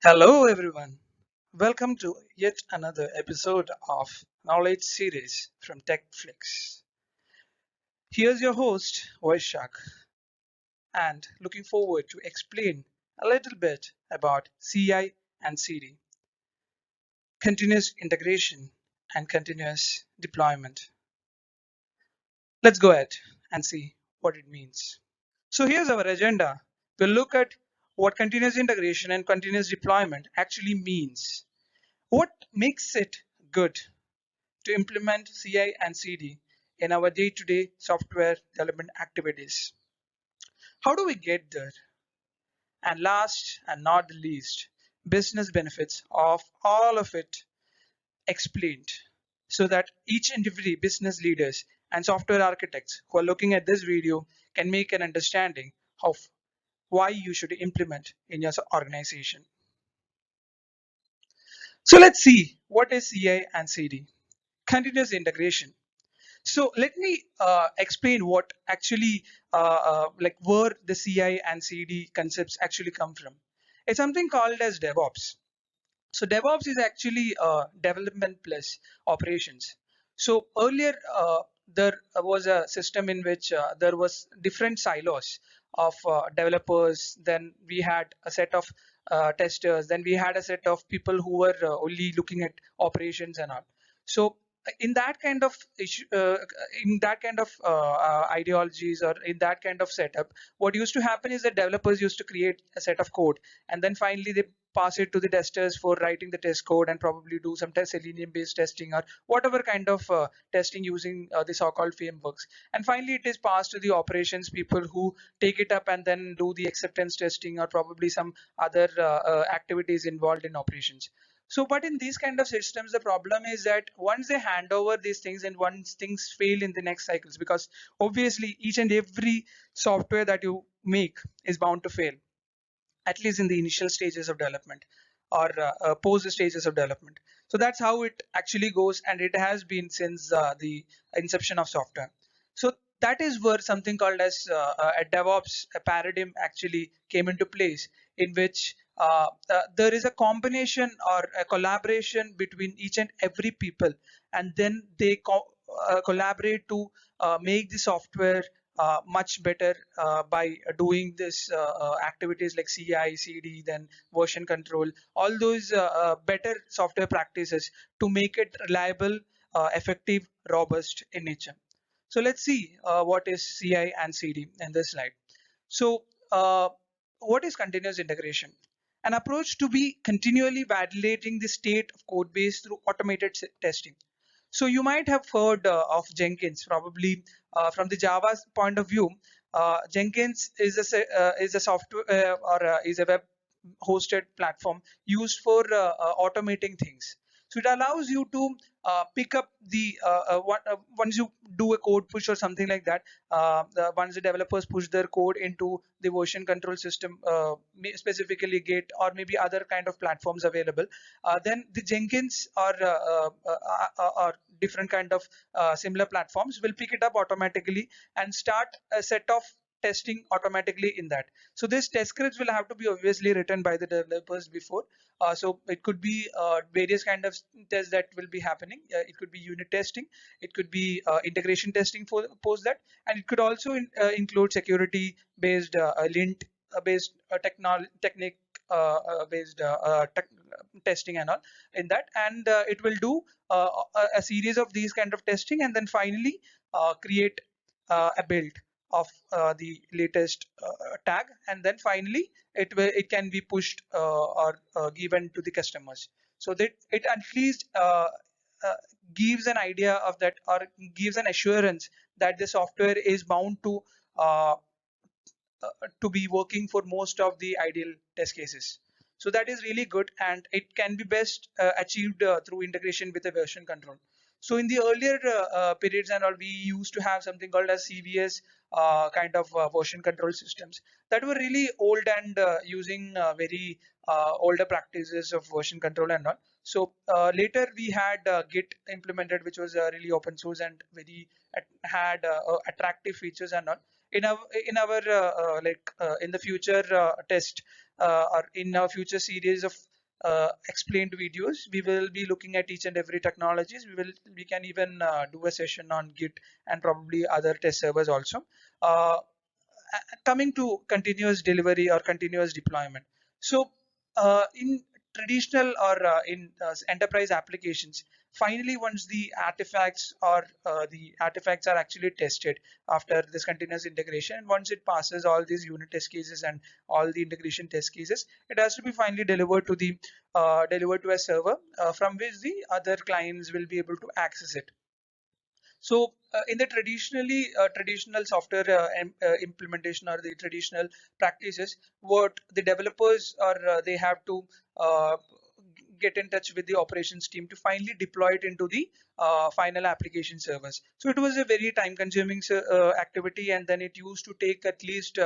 Hello, everyone. Welcome to yet another episode of Knowledge Series from TechFlix. Here's your host, Vaishak, and looking forward to explain a little bit about CI and CD, continuous integration and continuous deployment. Let's go ahead and see what it means. So here's our agenda. We'll look at what continuous integration and continuous deployment actually means. What makes it good to implement CI and CD in our day-to-day software development activities. How do we get there? And last and not the least, business benefits of all of it explained so that each and every business leaders and software architects who are looking at this video can make an understanding of why you should implement in your organization. So let's see what is CI and CD. Continuous integration. So let me explain what actually like where the CI and CD concepts actually come from. It's something called as DevOps. So DevOps is actually development plus operations. So earlier there was a system in which there was different silos of developers. Then we had a set of testers. Then we had a set of people who were only looking at operations and all. So in that kind of issue, in that kind of ideologies or in that kind of setup, what used to happen is that developers used to create a set of code, and then finally they pass it to the testers for writing the test code and probably do some test Selenium based testing or whatever kind of testing using the so-called frameworks. And finally, it is passed to the operations people who take it up and then do the acceptance testing or probably some other activities involved in operations. So, but in these kind of systems, the problem is that once they hand over these things and once things fail in the next cycles, because obviously each and every software that you make is bound to fail, at least in the initial stages of development or post stages of development. So that's how it actually goes, and it has been since the inception of software. So that is where something called as a DevOps a paradigm actually came into place, in which there is a combination or a collaboration between each and every people, and then they collaborate to make the software much better by doing this activities like CI, CD, then version control, all those better software practices to make it reliable, effective, robust in nature. So let's see what is CI and CD in this slide. So what is continuous integration? An approach to be continually validating the state of code base through automated testing. So you might have heard of Jenkins, probably from the Java's point of view. Jenkins is a software is a web hosted platform used for automating things. So it allows you to pick up the once you do a code push or something like that. Once the developers push their code into the version control system, specifically Git or maybe other kind of platforms available, then the Jenkins or different kind of similar platforms will pick it up automatically and start a set of testing automatically in that. So this test scripts will have to be obviously written by the developers before. So it could be various kind of tests that will be happening. It could be unit testing, it could be integration testing for post that, and it could also include security based lint based technique based testing and all in that. And it will do a series of these kind of testing, and then finally create a build of the latest tag, and then finally it can be pushed or given to the customers, so that it at least uh, gives an idea of that, or gives an assurance that the software is bound uh, to be working for most of the ideal test cases. So that is really good, and it can be best achieved through integration with a version control. So in the earlier periods and all, we used to have something called as CVS kind of version control systems that were really old and using very older practices of version control and all. So later we had Git implemented, which was really open source and very had attractive features and all. In our in the future test or in our future series of explained videos. We will be looking at each and every technologies. We can even do a session on Git and probably other test servers also. Uh, Coming to continuous delivery or continuous deployment. So in traditional or in enterprise applications, finally once the artifacts or the artifacts are actually tested after this continuous integration, and once it passes all these unit test cases and all the integration test cases, it has to be finally delivered to a server from which the other clients will be able to access it. So in the traditional software implementation or the traditional practices, what the developers are they have to uh, get in touch with the operations team to finally deploy it into the final application servers. So it was a very time consuming activity, and then it used to take at least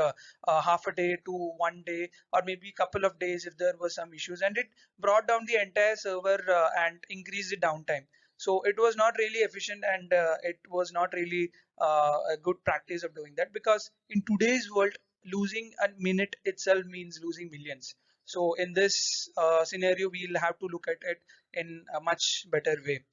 half a day to 1 day or maybe a couple of days if there were some issues, and it brought down the entire server and increased the downtime. So it was not really efficient, and it was not really a good practice of doing that, because in today's world losing a minute itself means losing millions. So in this scenario we'll have to look at it in a much better way.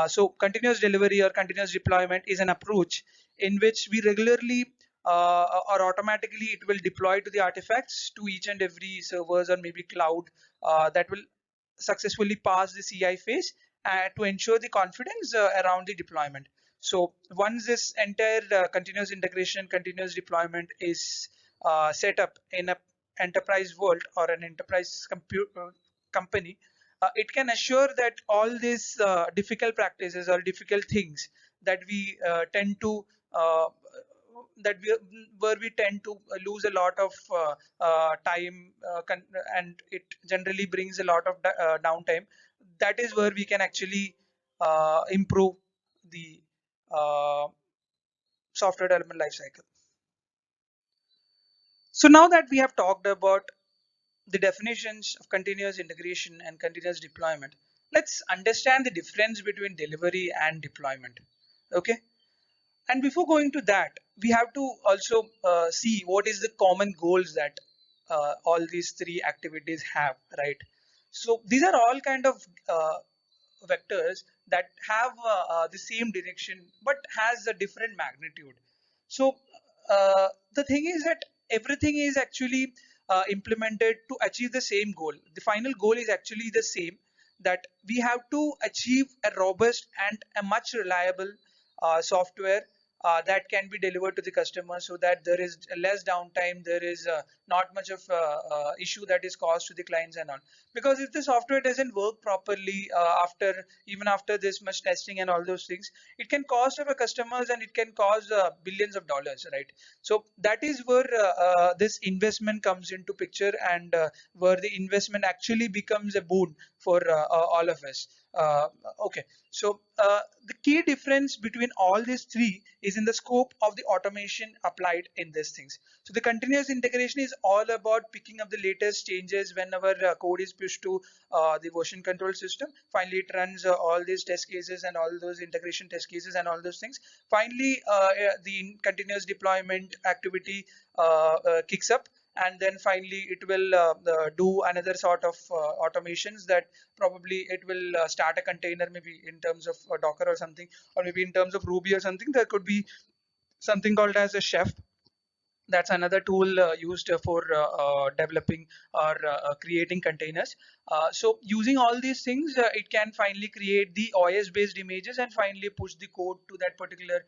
So continuous delivery or continuous deployment is an approach in which we regularly or automatically it will deploy to the artifacts to each and every servers or maybe cloud that will successfully pass the CI phase to ensure the confidence around the deployment. So once this entire continuous integration, continuous deployment is set up in a enterprise world or an enterprise company, it can assure that all these difficult practices or difficult things that we tend to that we where we tend to lose a lot of time and it generally brings a lot of downtime. That is where we can actually improve the uh, software development lifecycle. So now that we have talked about the definitions of continuous integration and continuous deployment, let's understand the difference between delivery and deployment. Okay. And before going to that, we have to also see what is the common goals that all these three activities have, right? So these are all kind of vectors that have the same direction but has a different magnitude. So the thing is that everything is actually implemented to achieve the same goal. The final goal is actually the same, that we have to achieve a robust and a much reliable software that can be delivered to the customer, so that there is less downtime, there is not much of issue that is caused to the clients and all. Because if the software doesn't work properly even after this much testing and all those things, it can cost our customers and it can cause billions of dollars, right? So that is where this investment comes into picture, and where the investment actually becomes a boon for all of us. Okay, so the key difference between all these three is in the scope of the automation applied in these things. So the continuous integration is all about picking up the latest changes whenever code is pushed to the version control system. Finally, it runs all these test cases and all those integration test cases and all those things. Finally, the continuous deployment activity kicks up, and then finally it will do another sort of automations, that probably it will start a container maybe in terms of Docker or something, or maybe in terms of Ruby or something. There could be something called as a chef. That's another tool used for developing or creating containers. So using all these things, it can finally create the OS based images and finally push the code to that particular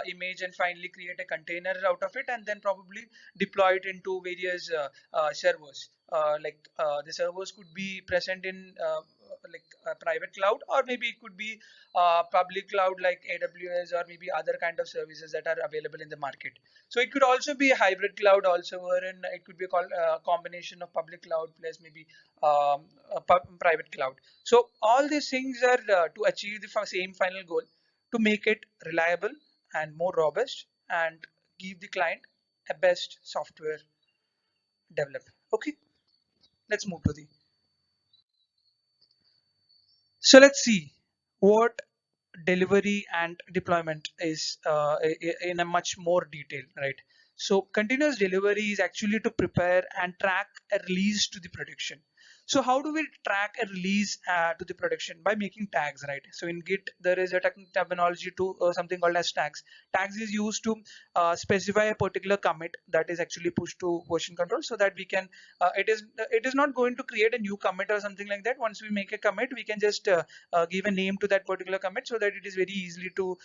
image and finally create a container out of it, and then probably deploy it into various servers. The servers could be present in like a private cloud, or maybe it could be public cloud like AWS, or maybe other kind of services that are available in the market. So it could also be a hybrid cloud also, wherein it could be a combination of public cloud plus maybe private cloud. So all these things are to achieve the same final goal, to make it reliable and more robust and give the client a best software developed. Okay, let's move to the. So let's see what delivery and deployment is in a much more detail, right? So continuous delivery is actually to prepare and track a release to the production. So how do we track a release to the production? By making tags, right? So in Git, there is a terminology to something called as tags. Tags is used to specify a particular commit that is actually pushed to version control, so that we can, it is not going to create a new commit or something like that. Once we make a commit, we can just give a name to that particular commit, so that it is very easily to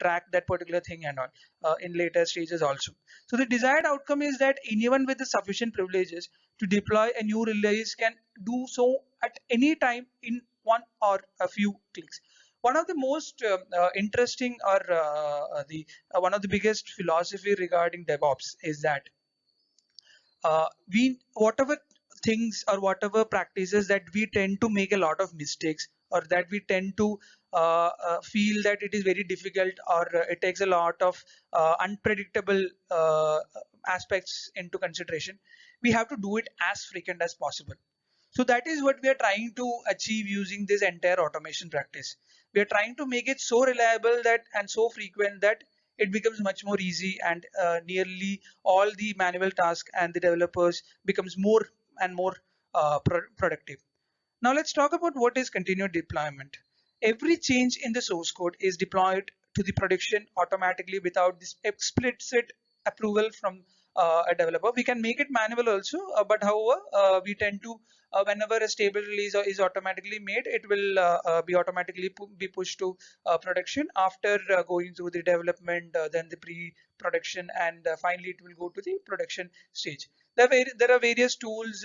track that particular thing and all in later stages also. So the desired outcome is that anyone with the sufficient privileges to deploy a new release can do so at any time in one or a few clicks. One of the most interesting, or the one of the biggest philosophy regarding DevOps is that we whatever things or whatever practices that we tend to make a lot of mistakes, or that we tend to feel that it is very difficult, or it takes a lot of unpredictable aspects into consideration, we have to do it as frequent as possible. So that is what we are trying to achieve using this entire automation practice. We are trying to make it so reliable that and so frequent that it becomes much more easy, and nearly all the manual tasks and the developers becomes more and more productive. Now let's talk about what is continuous deployment. Every change in the source code is deployed to the production automatically without this explicit approval from a developer. We can make it manual also, but however, we tend to, whenever a stable release is automatically made, it will be automatically be pushed to production after going through the development, then the pre-production, and finally it will go to the production stage. There are various tools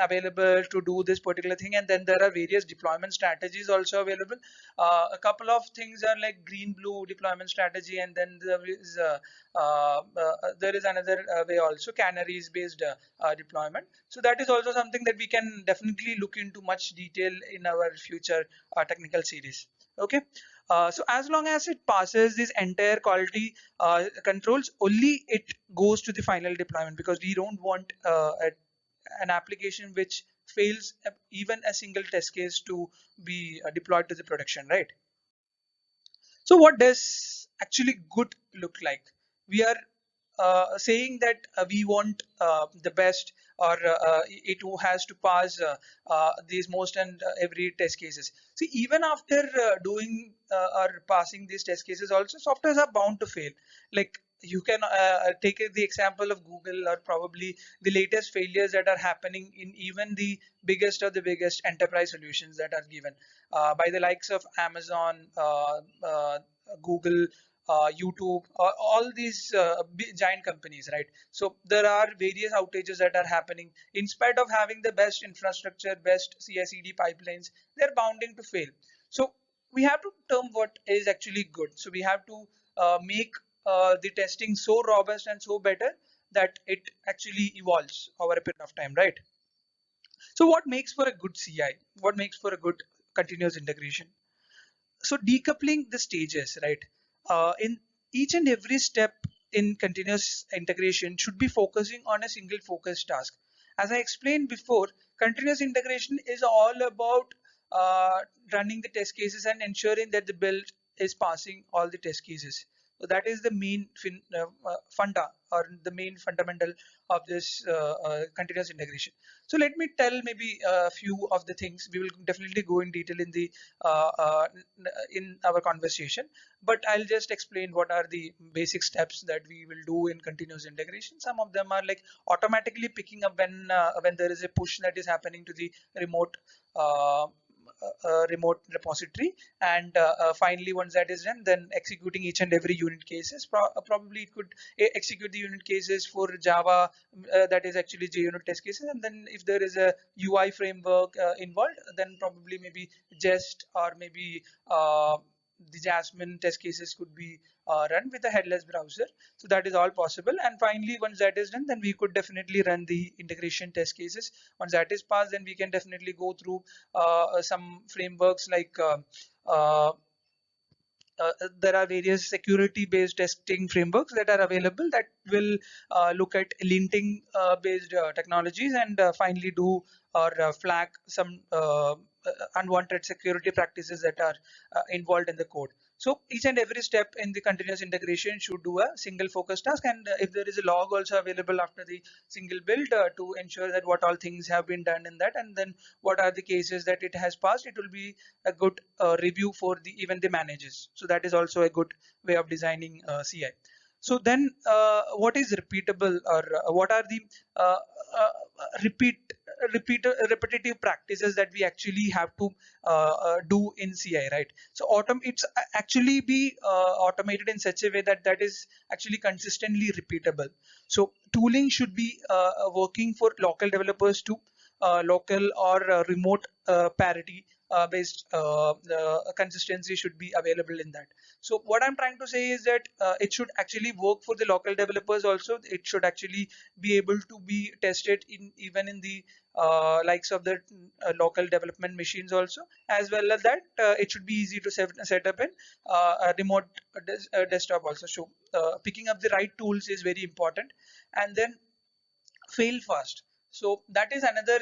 available to do this particular thing, and then there are various deployment strategies also available. A couple of things are like green blue deployment strategy, and then there is another way also, canaries based deployment. So that is also something that we can definitely look into much detail in our future technical series. Okay. So as long as it passes this entire quality controls, only it goes to the final deployment, because we don't want an application which fails even a single test case to be deployed to the production, right? So what does actually good look like? We are saying that we want the best, or it has to pass these most and every test cases. See, even after doing or passing these test cases also, softwares are bound to fail. Like, you can take the example of Google, or probably the latest failures that are happening in even the biggest of the biggest enterprise solutions that are given by the likes of Amazon, Google, YouTube, all these giant companies, right? So there are various outages that are happening. In spite of having the best infrastructure, best CI/CD pipelines, they're bounding to fail. So we have to term what is actually good. So we have to make the testing so robust and so better that it actually evolves over a period of time, right? So what makes for a good CI? What makes for a good continuous integration? So decoupling the stages, right? In each and every step in continuous integration should be focusing on a single focused task. As I explained before, continuous integration is all about running the test cases and ensuring that the build is passing all the test cases. So that is the main funda, or the main fundamental of this continuous integration. So let me tell maybe a few of the things. We will definitely go in detail in the in our conversation, but I'll just explain what are the basic steps that we will do in continuous integration. Some of them are like automatically picking up when there is a push that is happening to the remote remote repository, and finally once that is done, then executing each and every unit cases. Probably it could execute the unit cases for Java, that is actually JUnit test cases, and then if there is a UI framework involved, then probably maybe Jest, or maybe the Jasmine test cases could be run with a headless browser. So that is all possible. And finally, once that is done, then we could definitely run the integration test cases. Once that is passed, then we can definitely go through some frameworks like uh, there are various security based testing frameworks that are available that will look at linting based technologies, and finally do or flag some unwanted security practices that are involved in the code. So each and every step in the continuous integration should do a single focus task, and if there is a log also available after the single build to ensure that what all things have been done in that, and then what are the cases that it has passed, it will be a good review for the even the managers. So that is also a good way of designing CI. So then what is repeatable, or what are the uh, uh, repetitive practices that we actually have to do in CI, right? So it's actually be automated in such a way that that is actually consistently repeatable. So tooling should be working for local developers too. Local or remote parity based consistency should be available in that. So what I'm trying to say is that it should actually work for the local developers also. It should actually be able to be tested in even in the likes of the local development machines also, as well as that it should be easy to set up in a remote desktop also. So picking up the right tools is very important, and then fail fast. So that is another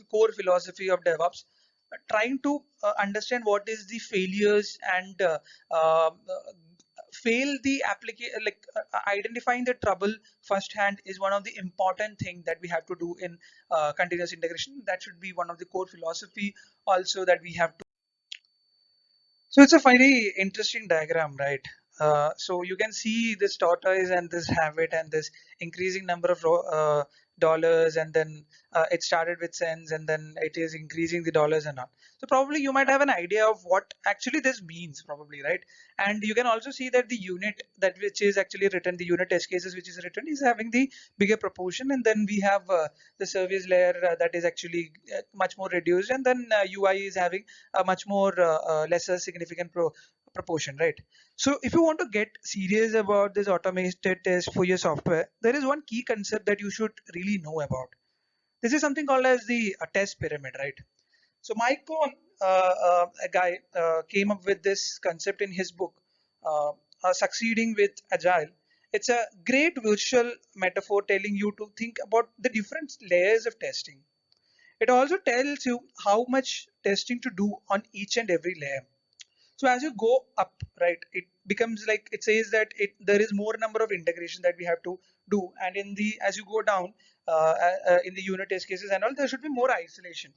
core philosophy of DevOps. Trying to understand what is the failures and fail the application, like identifying the trouble firsthand is one of the important thing that we have to do in continuous integration. That should be one of the core philosophy also that we have to. So it's a very interesting diagram, right? So you can see this tortoise and this habit and this increasing number of dollars, and then it started with cents, and then it is increasing the dollars and all. So probably you might have an idea of what actually this means, probably, right? And you can also see that the unit that which is actually written, the unit test cases which is written, is having the bigger proportion, and then we have the service layer that is actually much more reduced, and then UI is having a much more lesser significant proportion, right? So if you want to get serious about this automated test for your software, there is one key concept that you should really know about. This is something called as the test pyramid, right? So Mike Cohn, a guy, came up with this concept in his book, Succeeding with Agile. It's a great visual metaphor telling you to think about the different layers of testing. It also tells you how much testing to do on each and every layer. So as you go up, right, it becomes like it says that there is more number of integration that we have to do, and in the as you go down in the unit test cases and all, there should be more isolation.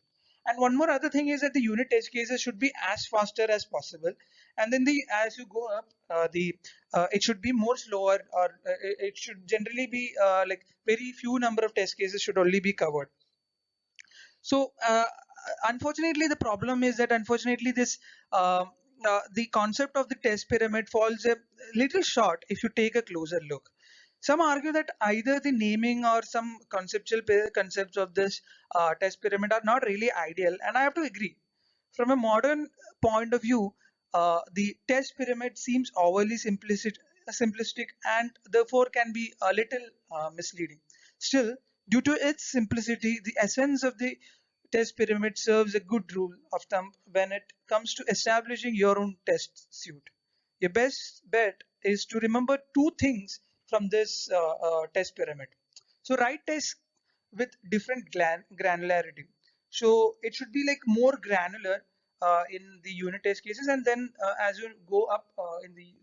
And one more other thing is that the unit test cases should be as faster as possible, and then the as you go up, the it should be more slower, or it should generally be like very few number of test cases should only be covered. So unfortunately, the problem is that unfortunately the concept of the test pyramid falls a little short if you take a closer look. Some argue that either the naming or some conceptual concepts of this test pyramid are not really ideal, and I have to agree. From a modern point of view, the test pyramid seems overly simplistic and therefore can be a little misleading. Still, due to its simplicity, the essence of the test pyramid serves a good rule of thumb when it comes to establishing your own test suite. Your best bet is to remember two things from this test pyramid. So write tests with different granularity. So it should be like more granular in the unit test cases, and then as you go up in the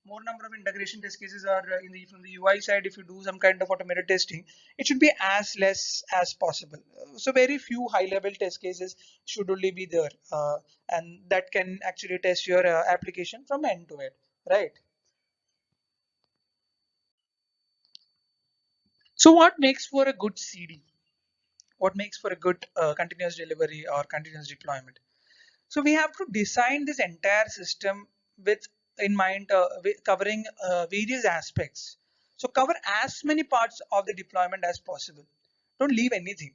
more number of integration test cases are in the from the UI side. If you do some kind of automated testing, it should be as less as possible. So very few high level test cases should only be there, and that can actually test your application from end to end, right? So what makes for a good CD? What makes for a good continuous delivery or continuous deployment? So we have to design this entire system with in mind, covering various aspects. So cover as many parts of the deployment as possible. Don't leave anything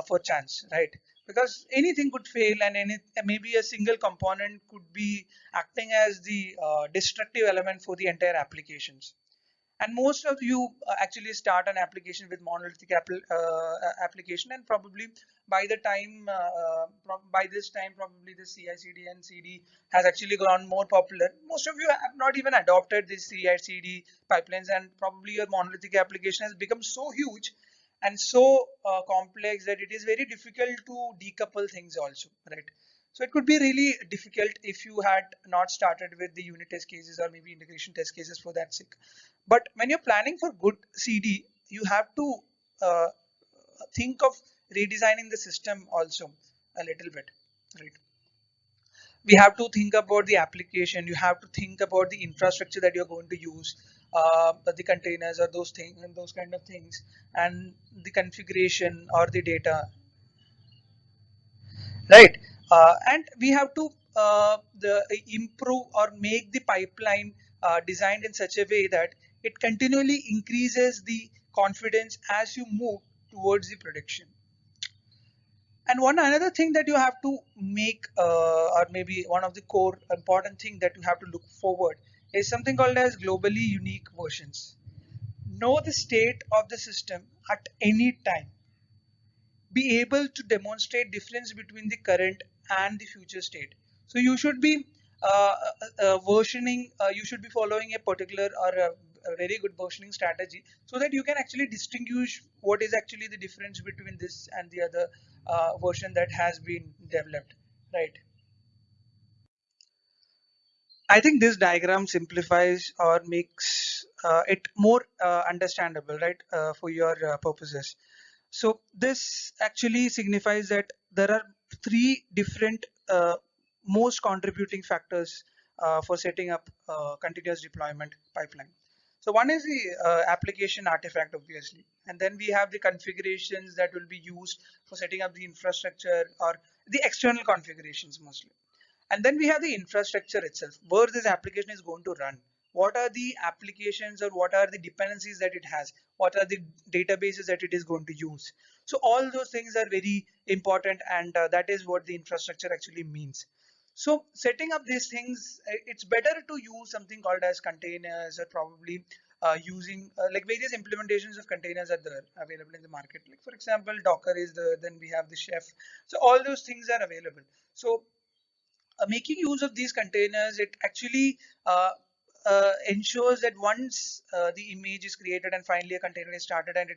for chance, right? Because anything could fail, and maybe a single component could be acting as the destructive element for the entire applications. And most of you actually start an application with monolithic application, and probably by the time by this time probably the CI/CD and CD has actually gone more popular. Most of you have not even adopted this CI/CD pipelines, and probably your monolithic application has become so huge and so complex that it is very difficult to decouple things also, right? So it could be really difficult if you had not started with the unit test cases or maybe integration test cases for that sake. But when you're planning for good CD, you have to uh, think of redesigning the system also a little bit, right? We have to think about the application. You have to think about the infrastructure that you're going to use, the containers or those things and those kind of things, and the configuration or the data, right? And we have to improve or make the pipeline designed in such a way that it continually increases the confidence as you move towards the production. And one another thing that you have to make, or maybe one of the core important thing that you have to look forward, is something called as globally unique versions. Know the state of the system at any time. Be able to demonstrate difference between the current and the future state. So you should be versioning, you should be following a particular or a very good versioning strategy so that you can actually distinguish what is actually the difference between this and the other version that has been developed, right? I think this diagram simplifies or makes it more understandable, right, for your purposes. So this actually signifies that there are three different most contributing factors for setting up continuous deployment pipeline. So one is the application artifact, obviously, and then we have the configurations that will be used for setting up the infrastructure or the external configurations mostly. And then we have the infrastructure itself, where this application is going to run. What are the applications or what are the dependencies that it has? What are the databases that it is going to use? So all those things are very important, and that is what the infrastructure actually means. So setting up these things, it's better to use something called as containers, or probably using like various implementations of containers are there available in the market. Like for example, Docker is there, then we have the Chef. So all those things are available. So making use of these containers, it actually ensures that once the image is created and finally a container is started and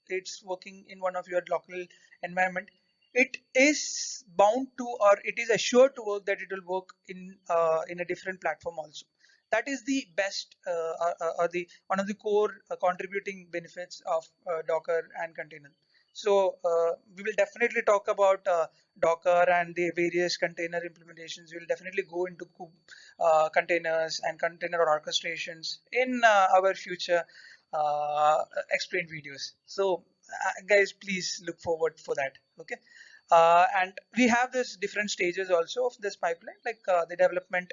it's working in one of your local environment, it is bound to, or it is assured to work, that it will work in a different platform also. That is the best or the one of the core contributing benefits of Docker and container. So we will definitely talk about Docker and the various container implementations. We'll definitely go into containers and container orchestrations in our future explained videos. So guys, please look forward for that. Okay. And we have this different stages also of this pipeline, like the development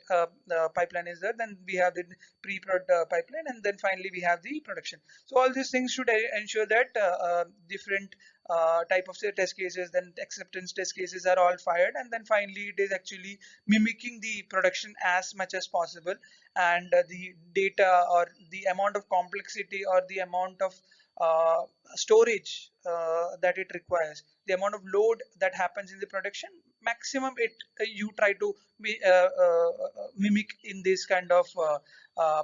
pipeline is there, then we have the pre-prod pipeline, and then finally we have the production. So all these things should ensure that different type of say, test cases, then acceptance test cases are all fired, and then finally it is actually mimicking the production as much as possible, and the data or the amount of complexity or the amount of uh, storage that it requires, the amount of load that happens in the production, maximum it you try to mimic in this kind of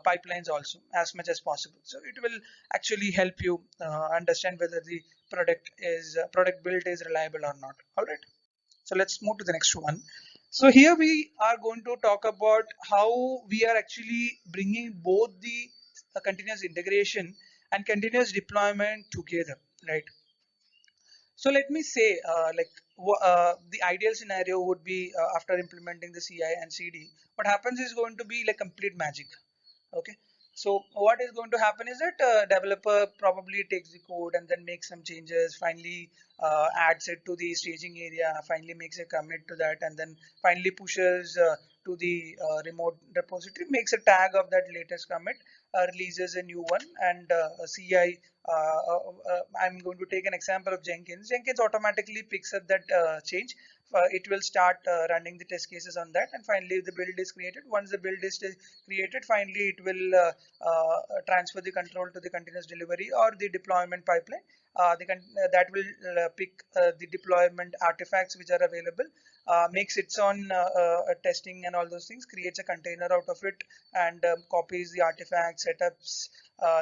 pipelines also as much as possible. So it will actually help you understand whether the product build is reliable or not. All right, so let's move to the next one. So here we are going to talk about how we are actually bringing both the continuous integration and continuous deployment together, right? So let me say, the ideal scenario would be after implementing the CI and CD, what happens is going to be like complete magic. Okay. So what is going to happen is that developer probably takes the code and then makes some changes, finally adds it to the staging area, finally makes a commit to that, and then finally pushes to the remote repository, makes a tag of that latest commit, releases a new one, and a CI. I'm going to take an example of Jenkins. Jenkins automatically picks up that change. It will start running the test cases on that, and finally the build is created. Once the build is created, finally it will transfer the control to the continuous delivery or the deployment pipeline. That will pick the deployment artifacts which are available, makes its own testing and all those things, creates a container out of it, and copies the artifacts setups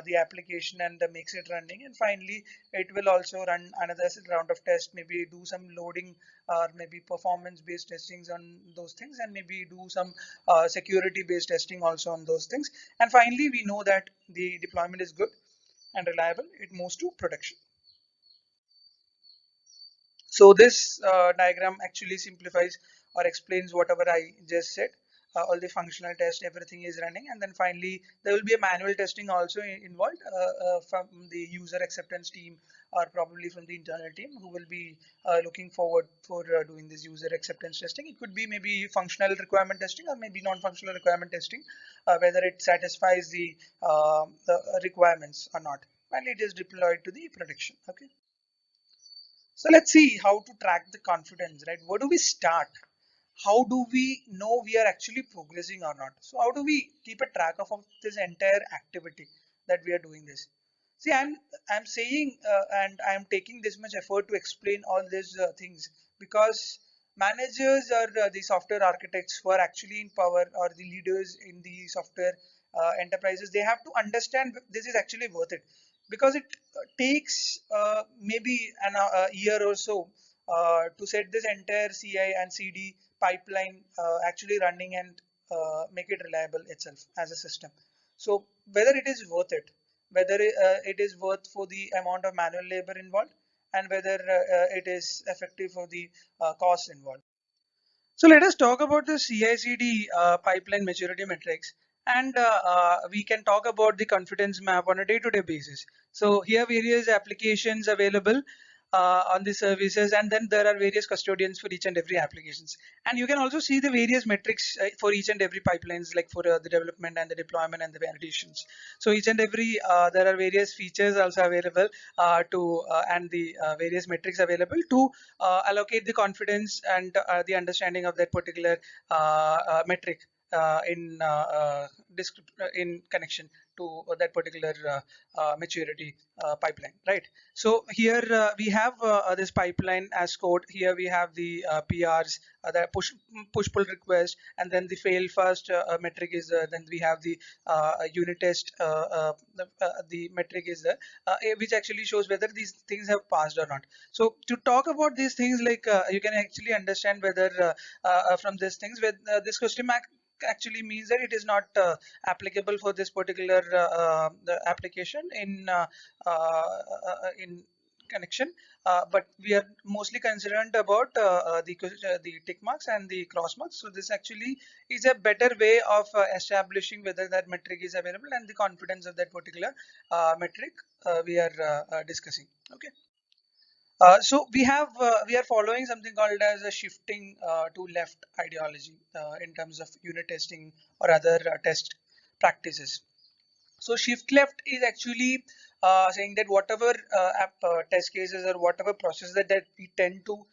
the application and makes it running, and finally it will also run another round of test, maybe do some loading or maybe performance based testings on those things, and maybe do some security based testing also on those things, and finally we know that the deployment is good and reliable, it moves to production. So this diagram actually simplifies or explains whatever I just said. All the functional test, everything is running, and then finally there will be a manual testing also involved from the user acceptance team, or probably from the internal team, who will be looking forward for doing this user acceptance testing. It could be maybe functional requirement testing or maybe non-functional requirement testing, whether it satisfies the requirements or not, and it is deployed to the production. Okay. So let's see how to track the confidence, right? Where do we start? How do we know we are actually progressing or not? So how do we keep a track of this entire activity that we are doing this? See, I'm saying and I'm taking this much effort to explain all these things because managers or the software architects who are actually in power, or the leaders in the software enterprises, they have to understand this is actually worth it, because it takes maybe a year or so to set this entire CI and CD pipeline actually running and make it reliable itself as a system. So whether it is worth it, whether it is worth for the amount of manual labor involved, and whether it is effective for the cost involved. So let us talk about the CI/CD pipeline maturity metrics, and we can talk about the confidence map on a day-to-day basis. So here various applications available on the services, and then there are various custodians for each and every applications. And you can also see the various metrics for each and every pipelines, like for the development and the deployment and the validations. So each and every there are various features also available to and the various metrics available to allocate the confidence and the understanding of that particular metric in connection to that particular maturity pipeline, right? So here we have this pipeline as code. Here we have the PRs, the push pull request, and then the fail fast metric is then we have the unit test. The metric is there, which actually shows whether these things have passed or not. So to talk about these things, like you can actually understand whether from these things, with this question mark actually means that it is not applicable for this particular the application in connection, but we are mostly concerned about the tick marks and the cross marks. So this actually is a better way of establishing whether that metric is available and the confidence of that particular metric we are discussing. Okay. So we are following something called as a shifting to left ideology in terms of unit testing or other test practices. So shift left is actually saying that whatever test cases or whatever process that we tend to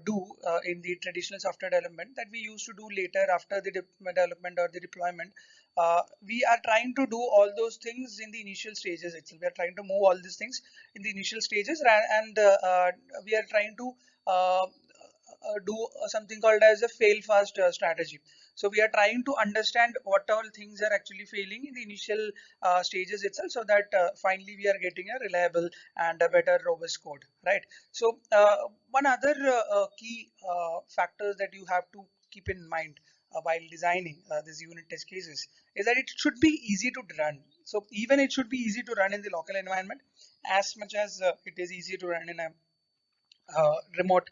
do in the traditional software development that we used to do later after the development or the deployment, we are trying to do all those things in the initial stages itself. We are trying to move all these things in the initial stages, and we are trying to do something called as a fail fast strategy. So we are trying to understand what all things are actually failing in the initial stages itself, so that finally we are getting a reliable and a better robust code, right? So one other key factors that you have to keep in mind while designing these unit test cases is that it should be easy to run. So even it should be easy to run in the local environment as much as it is easy to run in a remote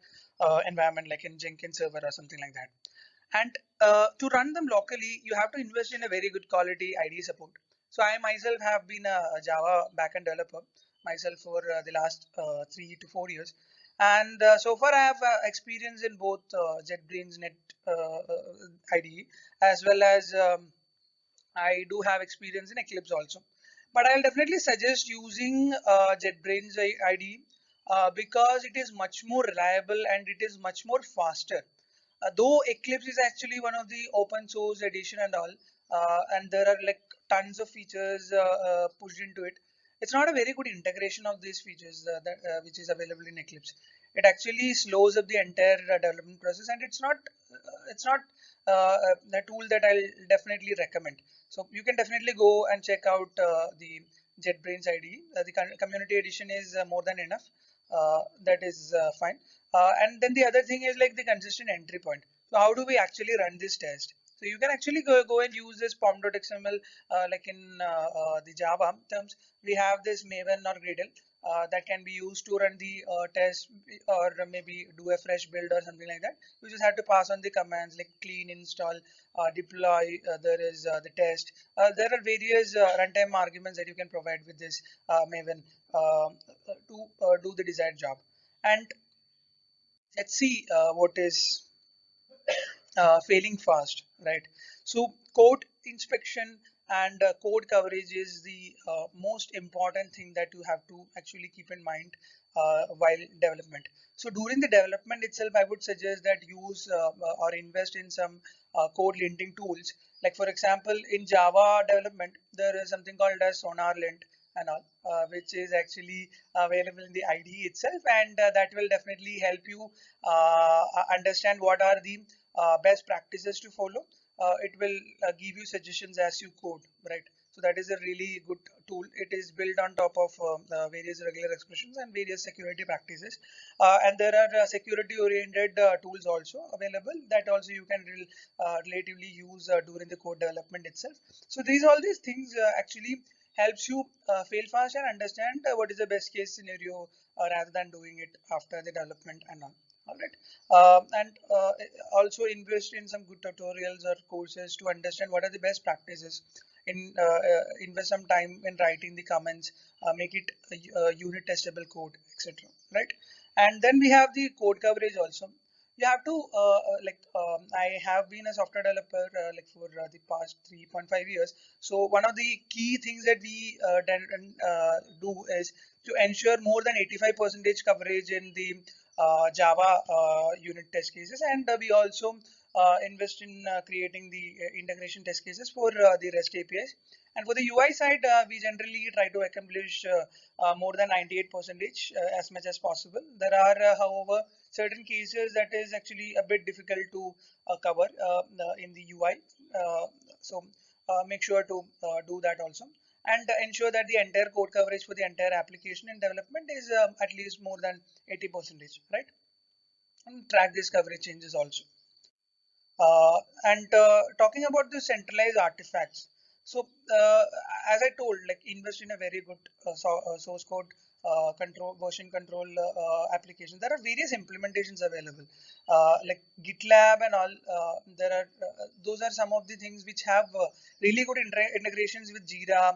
environment like in Jenkins server or something like that. And to run them locally, you have to invest in a very good quality IDE support. So I myself have been a Java backend developer myself for the last 3 to 4 years. And so far I have experience in both JetBrains Net IDE, as well as I do have experience in Eclipse also. But I'll definitely suggest using JetBrains IDE because it is much more reliable and it is much more faster. Though Eclipse is actually one of the open source edition and all, and there are like tons of features pushed into it. It's not a very good integration of these features which is available in Eclipse. It actually slows up the entire development process, and it's not the tool that I'll definitely recommend. So you can definitely go and check out the JetBrains IDE. The community edition is more than enough. That is fine. And then the other thing is like the consistent entry point. So how do we actually run this test? So you can actually go and use this pom.xml like in the Java terms. We have this Maven or Gradle that can be used to run the test or maybe do a fresh build or something like that. You just have to pass on the commands like clean, install, deploy. There is the test. There are various runtime arguments that you can provide with this Maven to do the desired job. And let's see what is failing fast, right? So code inspection and code coverage is the most important thing that you have to actually keep in mind while development. So during the development itself, I would suggest that use or invest in some code linting tools. Like for example, in Java development, there is something called as SonarLint and all, which is actually available in the IDE itself, and that will definitely help you understand what are the best practices to follow. It will give you suggestions as you code, right? So that is a really good tool. It is built on top of various regular expressions and various security practices. And there are security oriented tools also available that also you can relatively use during the code development itself. So all these things actually helps you fail fast and understand what is the best case scenario rather than doing it after the development and all right. And also invest in some good tutorials or courses to understand what are the best practices. Invest some time in writing the comments, make it a unit testable code, etc. Right? And then we have the code coverage also. You have to I have been a software developer like for the past 3.5 years. So one of the key things that we do is to ensure more than 85% coverage in the Java unit test cases, and we also invest in creating the integration test cases for the REST APIs. And for the UI side, we generally try to accomplish more than 98% as much as possible. There are, however, certain cases that is actually a bit difficult to cover in the UI. So make sure to do that also, and ensure that the entire code coverage for the entire application in development is at least more than 80%, right? And track these coverage changes also. And talking about the centralized artifacts. So as I told, like invest in a very good source code control version control application. There are various implementations available like GitLab and all. There are those are some of the things which have really good integrations with Jira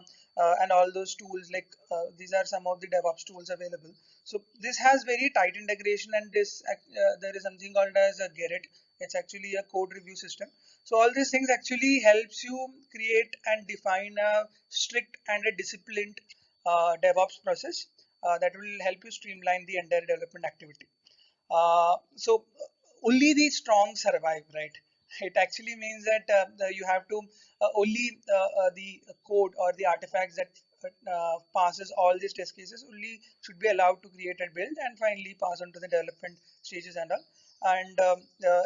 and all those tools. Like these are some of the DevOps tools available. So this has very tight integration, and this there is something called as a Gerrit. It's actually a code review system. So all these things actually helps you create and define a strict and a disciplined DevOps process that will help you streamline the entire development activity. So only the strong survive, right? It actually means that you have to only the code or the artifacts that passes all these test cases only should be allowed to create a build and finally pass on to the development stages and all. And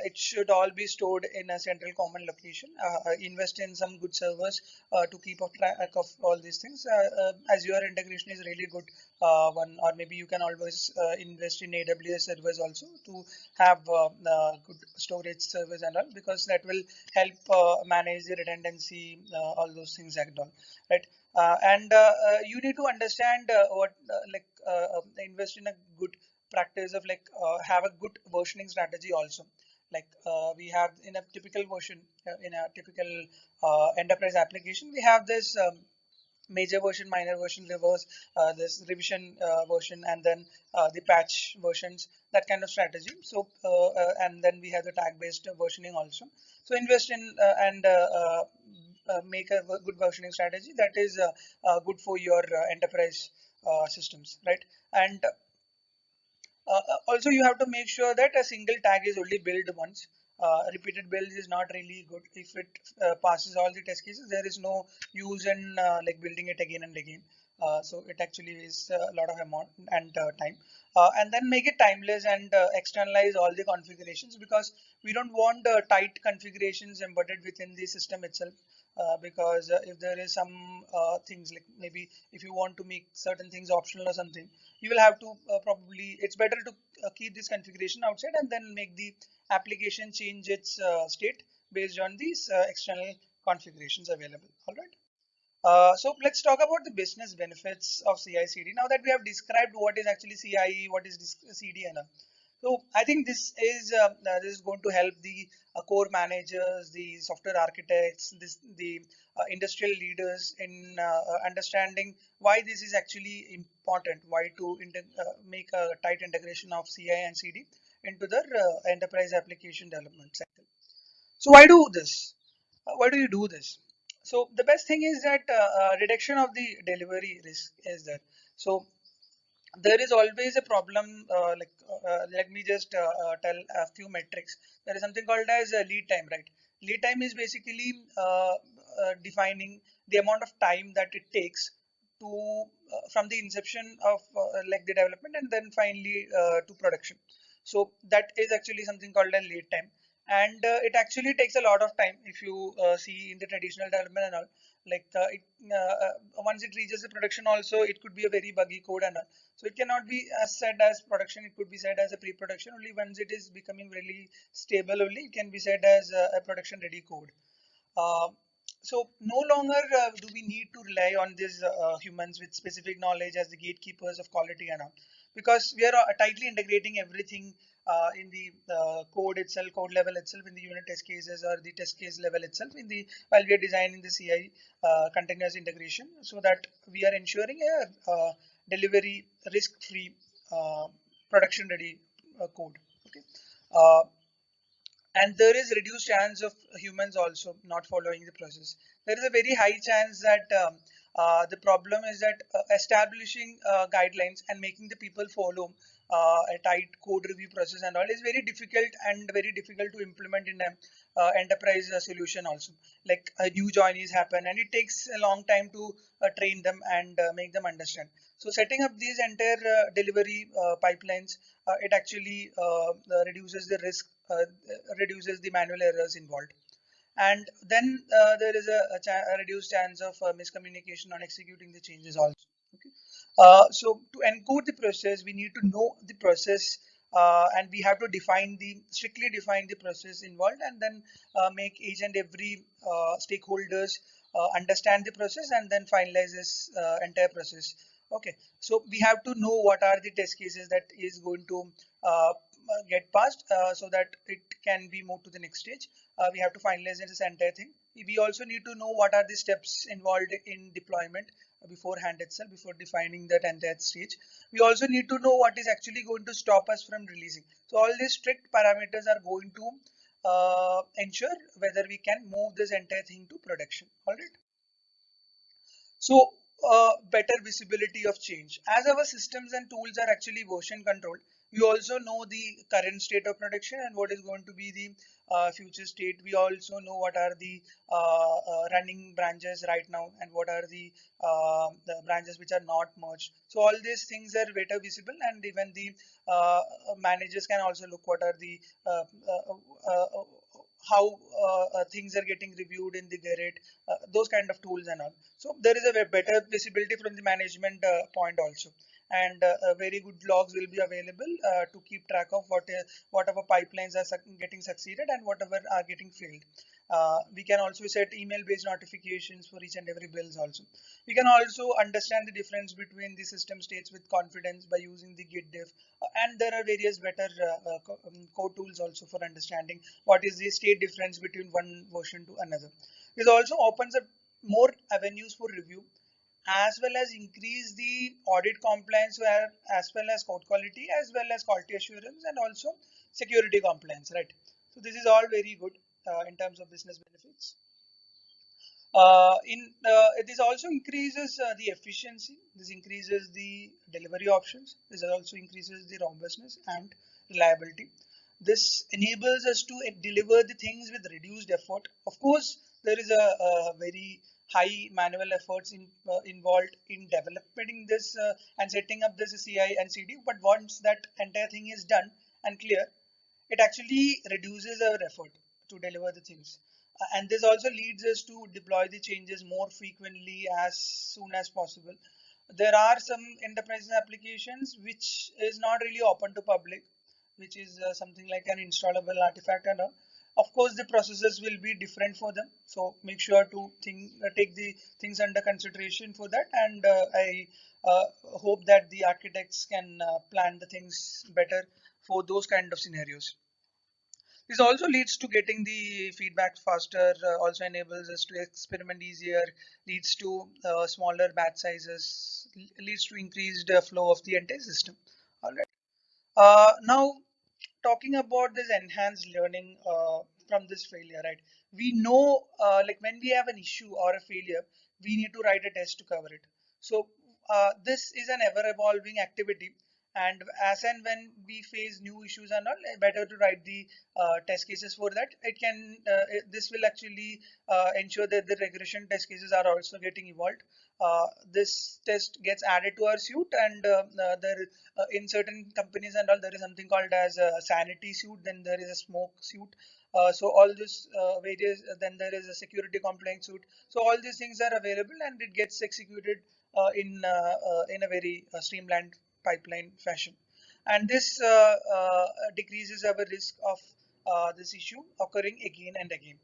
it should all be stored in a central common location. Invest in some good servers to keep up track of all these things. As your integration is really good one, or maybe you can always invest in AWS servers also to have good storage service and all, because that will help manage the redundancy, all those things and all, right? And you need to understand what invest in a good practice of like have a good versioning strategy also. Like we have in a typical version in a typical enterprise application, we have this major version, minor version, reverse, this revision version, and then the patch versions, that kind of strategy. So and then we have the tag based versioning also. So invest in and make a good versioning strategy that is good for your enterprise systems, right? And also you have to make sure that a single tag is only built once. Repeated build is not really good. If it passes all the test cases, there is no use in like building it again and again. So it actually is a lot of amount and time. And then make it timeless and externalize all the configurations, because we don't want tight configurations embedded within the system itself. because if there is some things like maybe if you want to make certain things optional or something, you will have to probably it's better to keep this configuration outside and then make the application change its state based on these external configurations available. All right. So let's talk about the business benefits of CI/CD. Now that we have described what is actually CI, what is CD, and all. So I think this is going to help the core managers, the software architects, the industrial leaders in understanding why this is actually important, why to make a tight integration of CI and CD into their enterprise application development cycle. So why do this? Why do you do this? So the best thing is that reduction of the delivery risk is there. So there is always a problem. Let me just tell a few metrics. There is something called as lead time, right? Lead time is basically defining the amount of time that it takes to from the inception of like the development and then finally to production. So that is actually something called a lead time, and it actually takes a lot of time if you see in the traditional development and all. Once it reaches the production, also it could be a very buggy code and all. So it cannot be as said as production. It could be said as a pre-production. Only once it is becoming really stable, only it can be said as a production ready code. Uh, so no longer do we need to rely on these humans with specific knowledge as the gatekeepers of quality and all, because we are tightly integrating everything in the code itself, code level itself, in the unit test cases or the test case level itself, in the while we are designing the CI continuous integration, so that we are ensuring a delivery risk-free production-ready code. Okay. Uh, and there is reduced chance of humans also not following the process. There is a very high chance that the problem is that establishing guidelines and making the people follow a tight code review process and all is very difficult, and very difficult to implement in a enterprise solution also. Like new joinees happen and it takes a long time to train them and make them understand. So setting up these entire delivery pipelines, it actually reduces the risk, reduces the manual errors involved. And then there is a reduced chance of miscommunication on executing the changes also. Okay. So to encode the process, we need to know the process, and we have to strictly define the process involved, and then make each and every stakeholders understand the process and then finalize this entire process. Okay, so we have to know what are the test cases that is going to get passed, so that it can be moved to the next stage. We have to finalize this entire thing. We also need to know what are the steps involved in deployment beforehand itself, before defining that entire stage. We also need to know what is actually going to stop us from releasing. So all these strict parameters are going to ensure whether we can move this entire thing to production. All right. So better visibility of change. As our systems and tools are actually version controlled, we also know the current state of production and what is going to be the future state. We also know what are the running branches right now and what are the branches which are not merged. So all these things are better visible, and even the managers can also look what are the how things are getting reviewed in the Gerrit, those kind of tools and all. So there is a better visibility from the management point also, and very good logs will be available to keep track of whatever pipelines are getting succeeded and whatever are getting failed. We can also set email-based notifications for each and every bills also. We can also understand the difference between the system states with confidence by using the Git diff, and there are various better code tools also for understanding what is the state difference between one version to another. This also opens up more avenues for review, as well as increase the audit compliance, where as well as code quality, as well as quality assurance, and also security compliance, right? So this is all very good in terms of business benefits. This also increases the efficiency. This increases the delivery options. This also increases the robustness and reliability. This enables us to deliver the things with reduced effort. Of course, there is a very high manual efforts involved in developing this and setting up this CI and CD. But once that entire thing is done and clear, it actually reduces our effort to deliver the things. and this also leads us to deploy the changes more frequently as soon as possible. There are some enterprise applications which is not really open to public, which is something like an installable artifact and all. Of course, the processes will be different for them. So make sure to take the things under consideration for that. And I hope that the architects can plan the things better for those kind of scenarios. This also leads to getting the feedback faster, also enables us to experiment easier, leads to smaller batch sizes, leads to increased flow of the entire system. All right. Now, talking about this enhanced learning from this failure, right? We know, like when we have an issue or a failure, we need to write a test to cover it. So this is an ever-evolving activity, and as and when we face new issues and all, better to write the test cases for that. This will actually ensure that the regression test cases are also getting evolved. This test gets added to our suite, and there in certain companies and all, there is something called as a sanity suite, then there is a smoke suite. So all this various, then there is a security compliance suite. So all these things are available, and it gets executed in a very streamlined pipeline fashion. And this decreases our risk of this issue occurring again and again.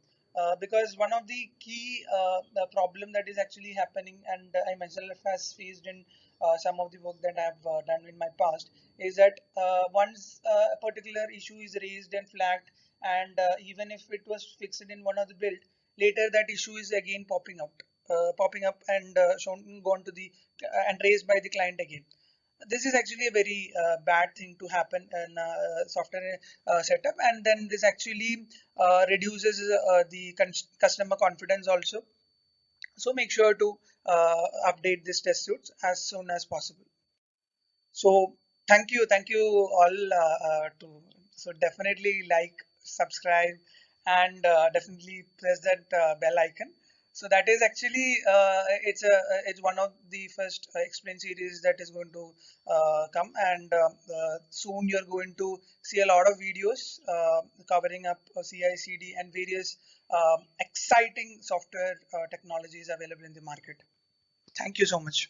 Because one of the key the problem that is actually happening, and I myself has faced in some of the work that I've done in my past, is that once a particular issue is raised and flagged, and even if it was fixed in one of the build, later that issue is again popping up and shown gone to the and raised by the client again. This is actually a very bad thing to happen in software setup, and then this actually reduces the customer confidence also. So make sure to update this test suits as soon as possible. So thank you all to so definitely like, subscribe, and definitely press that bell icon. So that is actually it's one of the first explain series that is going to come, and soon you're going to see a lot of videos covering up CI/CD and various exciting software technologies available in the market. Thank you so much.